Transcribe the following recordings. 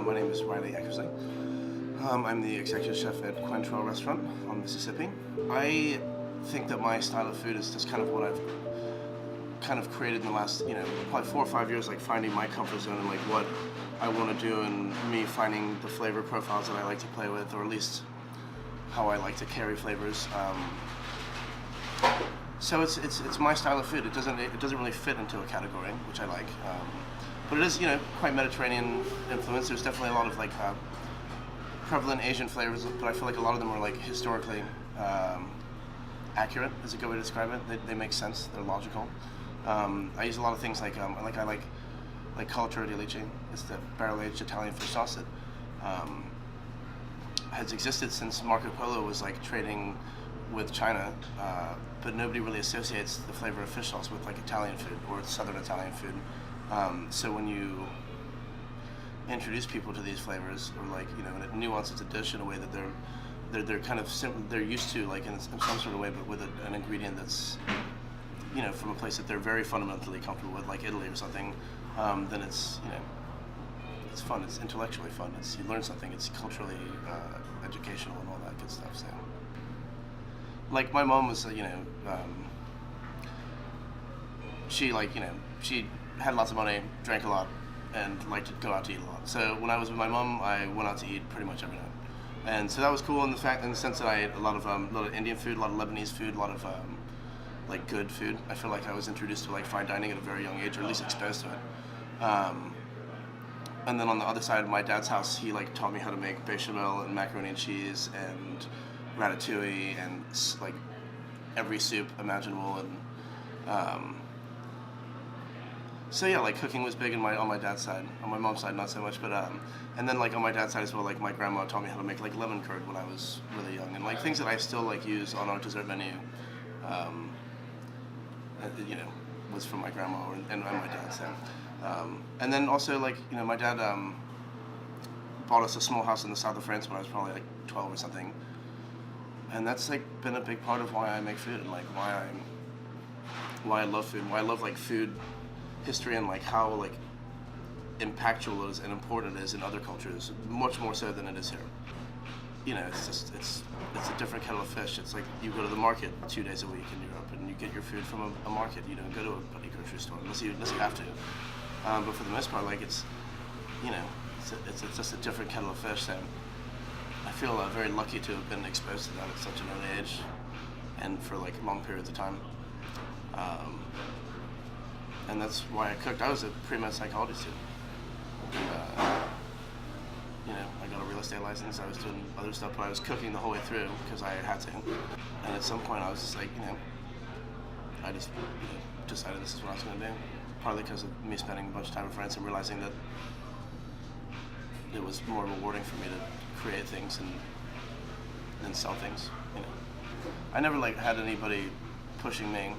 My name is Ryley Eckersley. I'm the executive chef at Quaintrelle restaurant on Mississippi. I think that my style of food is just kind of what I've kind of created in the last, probably 4 or 5 years, like finding my comfort zone and like what I want to do, and me finding the flavor profiles that I like to play with, or at least how I like to carry flavors. So it's my style of food. It doesn't really fit into a category, which I like. But it is, quite Mediterranean influence. There's definitely a lot of like prevalent Asian flavors, but I feel like a lot of them are like historically accurate, is a good way to describe it. They make sense. They're logical. I use a lot of things like I like cultura di alice. It's the barrel-aged Italian fish sauce that has existed since Marco Polo was like trading with China, but nobody really associates the flavor of fish sauce with like Italian food or Southern Italian food. So when you introduce people to these flavors, or like and it nuances a dish in a way that they're kind of they're used to, like in some sort of way, but with an ingredient that's from a place that they're very fundamentally comfortable with, like Italy or something, then it's it's fun. It's intellectually fun. You learn something. It's culturally educational and all that good stuff. So, like my mom was, she had lots of money, drank a lot, and liked to go out to eat a lot. So when I was with my mom, I went out to eat pretty much every night, and so that was cool in the sense that I ate a lot of Indian food, a lot of Lebanese food, a lot of like good food. I feel like I was introduced to like fine dining at a very young age, or at least exposed to it. And then on the other side of my dad's house, he like taught me how to make bechamel and macaroni and cheese and ratatouille and like every soup imaginable. And so yeah, like cooking was big on my dad's side. On my mom's side, not so much, but and then like on my dad's side as well, like my grandma taught me how to make like lemon curd when I was really young, and like things that I still like use on our dessert menu. Was from my grandma and my dad. So, and then also like my dad bought us a small house in the south of France when I was probably like 12 or something, and that's like been a big part of why I make food, and like why I love food, why I love like food history, and like how like impactful it is and important it is in other cultures, much more so than it is here. It's a different kettle of fish. It's like you go to the market 2 days a week in Europe, and you get your food from a market. You don't go to a bloody grocery store unless you have to. But for the most part, like it's just a different kettle of fish. And I feel very lucky to have been exposed to that at such an early age, and for like long periods of time. And that's why I cooked. I was a pre-med psychology student. And, I got a real estate license. I was doing other stuff, but I was cooking the whole way through because I had to. And at some point, I was just like, I just decided this is what I was going to do. Partly because of me spending a bunch of time in France and realizing that it was more rewarding for me to create things and sell things. I never like had anybody pushing me,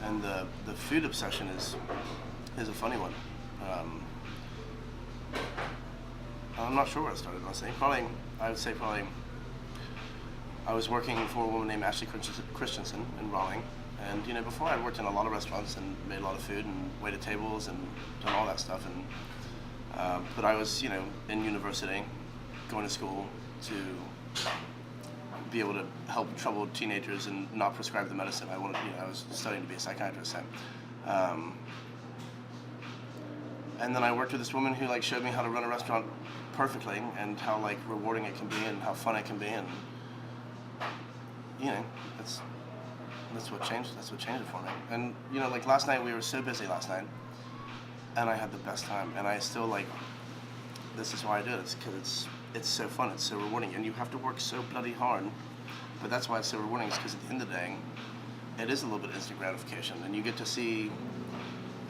and the food obsession is a funny one. I'm not sure where it started, honestly. I would say I was working for a woman named Ashley Christensen in Raleigh, and before I worked in a lot of restaurants and made a lot of food and waited tables and done all that stuff, and but I was in university, going to school to be able to help troubled teenagers and not prescribe the medicine. I was studying to be a psychiatrist. So, and then I worked with this woman who like showed me how to run a restaurant perfectly, and how like rewarding it can be and how fun it can be, and that's what changed it for me. And like last night, we were so busy last night, and I had the best time, and I still like, this is why I do it. It's because it's so fun, it's so rewarding, and you have to work so bloody hard, but that's why it's so rewarding, is because at the end of the day, it is a little bit instant gratification, and you get to see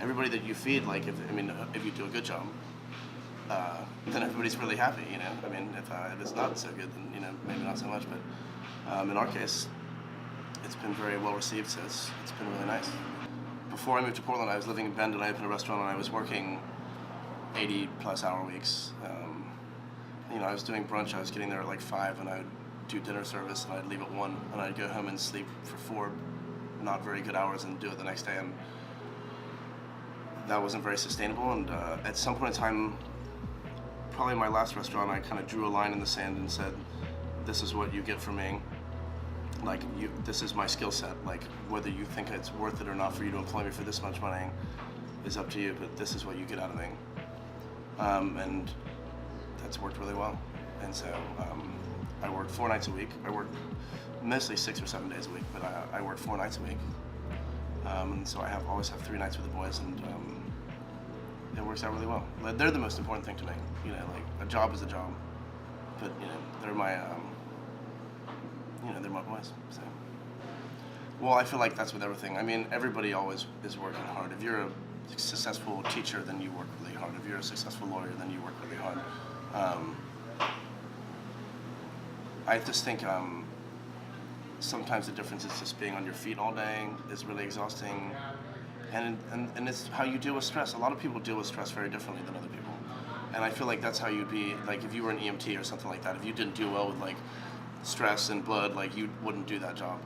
everybody that you feed, like if you do a good job, then everybody's really happy, if it's not so good, then maybe not so much, but in our case, it's been very well received, so it's been really nice. Before I moved to Portland, I was living in Bend, and I opened a restaurant, and I was working 80+ hour weeks. I was doing brunch. I was getting there at like 5, and I would do dinner service, and I'd leave at 1, and I'd go home and sleep for 4 not very good hours and do it the next day, and that wasn't very sustainable. And at some point in time, probably my last restaurant, I kind of drew a line in the sand and said, this is what you get from me. Like, this is my skill set. Like, whether you think it's worth it or not for you to employ me for this much money is up to you, but this is what you get out of me. And that's worked really well. And so I work 4 nights a week. I work mostly 6 or 7 days a week, but I work 4 nights a week. And so I always have 3 nights with the boys, and it works out really well. They're the most important thing to me. You know, like, a job is a job, but you know, they're my they're my boys. So, well, I feel like that's with everything. I mean, everybody always is working hard. If you're a successful teacher, then you work really hard. If you're a successful lawyer, then you work really hard. I just think sometimes the difference is just being on your feet all day is really exhausting, and it's how you deal with stress. A lot of people deal with stress very differently than other people, and I feel like that's how you'd be, like, if you were an EMT or something like that. If you didn't deal well with, like, stress and blood, like, you wouldn't do that job.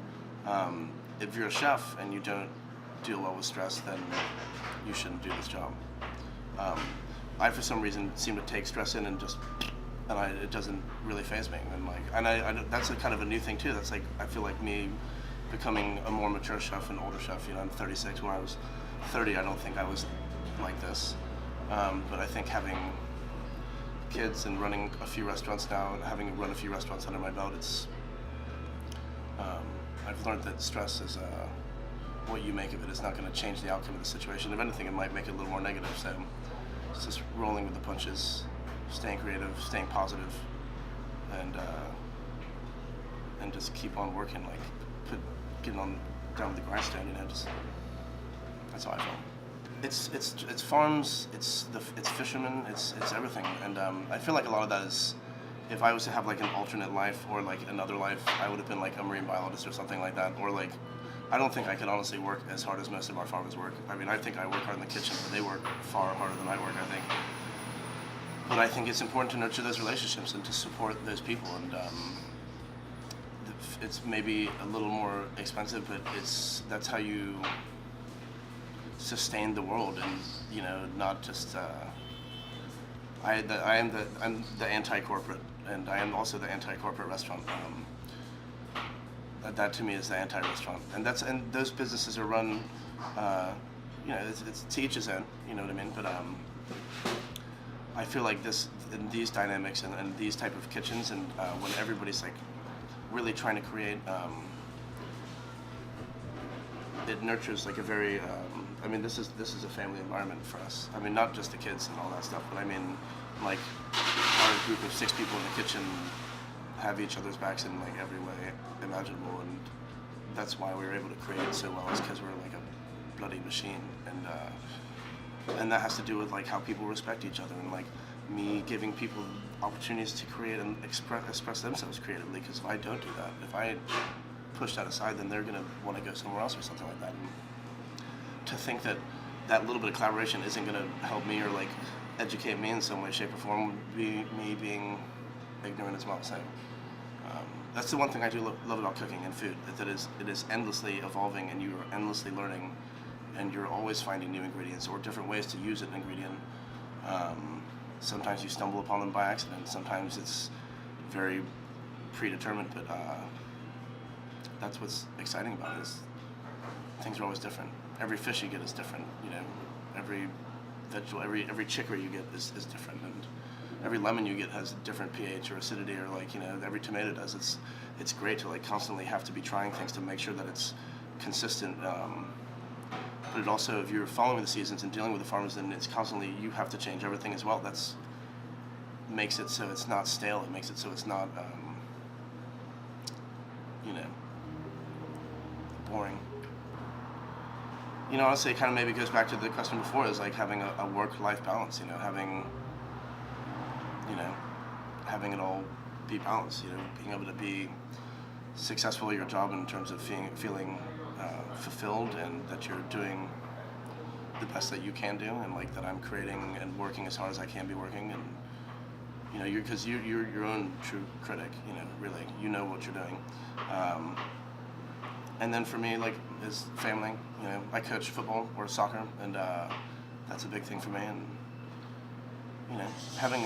If you're a chef and you don't deal well with stress, then you shouldn't do this job. I, for some reason, seem to take stress in and just, it doesn't really faze me. And I that's a kind of a new thing too. That's like, I feel like me becoming a more mature chef and older chef. You know, I'm 36. When I was 30, I don't think I was like this. But I think having kids and running a few restaurants now, and having run a few restaurants under my belt, I've learned that stress is what you make of it. It's not going to change the outcome of the situation. If anything, it might make it a little more negative. So it's just rolling with the punches, staying creative, staying positive, and just keep on working. Like, getting on down with the grindstone. You know, just that's how I feel. It's farms, it's fishermen, it's everything, and I feel like a lot of that is, if I was to have like an alternate life or like another life, I would have been like a marine biologist or something like that, or like, I don't think I could honestly work as hard as most of our farmers work. I mean, I think I work hard in the kitchen, but they work far harder than I work, I think. But I think it's important to nurture those relationships and to support those people, and it's maybe a little more expensive, but that's how you sustain the world, and you know, not just I'm the anti-corporate, and I am also the anti-corporate restaurant. That to me is the anti-restaurant, and those businesses are run, you know, it's to each his own, you know what I mean. But I feel like these dynamics and these type of kitchens, and when everybody's like really trying to create, it nurtures like a very. I mean, this is a family environment for us. I mean, not just the kids and all that stuff, but I mean, like, our group of 6 people in the kitchen have each other's backs in like every way imaginable, and that's why we were able to create so well, is because we're like a bloody machine, and that has to do with like how people respect each other, and like me giving people opportunities to create and express themselves creatively. Because if I don't do that, if I push that aside, then they're gonna want to go somewhere else or something like that. And to think that little bit of collaboration isn't gonna help me or like educate me in some way, shape, or form would be me being ignorant as well. So that's the one thing I do love about cooking and food, that it is endlessly evolving, and you are endlessly learning, and you're always finding new ingredients or different ways to use an ingredient. Sometimes you stumble upon them by accident, sometimes it's very predetermined, but that's what's exciting about it, is things are always different. Every fish you get is different, you know, every vegetable, every chicory you get is different, and every lemon you get has a different pH or acidity, or like, you know, every tomato does. It's great to like constantly have to be trying things to make sure that it's consistent. But it also, if you're following the seasons and dealing with the farmers, then it's constantly, you have to change everything as well. That's makes it so it's not stale. It makes it so it's not, you know, boring. You know, honestly, it kind of maybe goes back to the question before, is like having a work-life balance. You know, having it all be balanced. You know, being able to be successful at your job in terms of feeling fulfilled, and that you're doing the best that you can do, and like that I'm creating and working as hard as I can be working, and you know, you're your own true critic. You know, really, you know what you're doing. And then for me, like, is family. You know, I coach football or soccer, and that's a big thing for me. And you know, having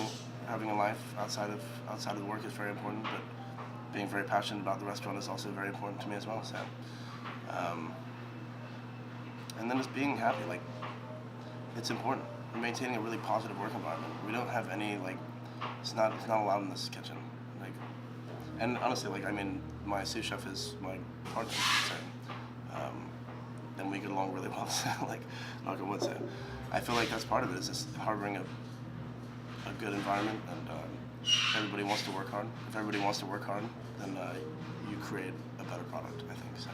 having a life outside of the work is very important, but being very passionate about the restaurant is also very important to me as well. So, and then just being happy, like, it's important. We're maintaining a really positive work environment. We don't have any, like, it's not allowed in this kitchen. Like, and honestly, like, I mean, my sous chef is my partner, so, and we get along really well. So, like, knock on wood. So, I feel like that's part of it, is just harboring a good environment, and everybody wants to work hard. If everybody wants to work hard, then you create a better product, I think. So.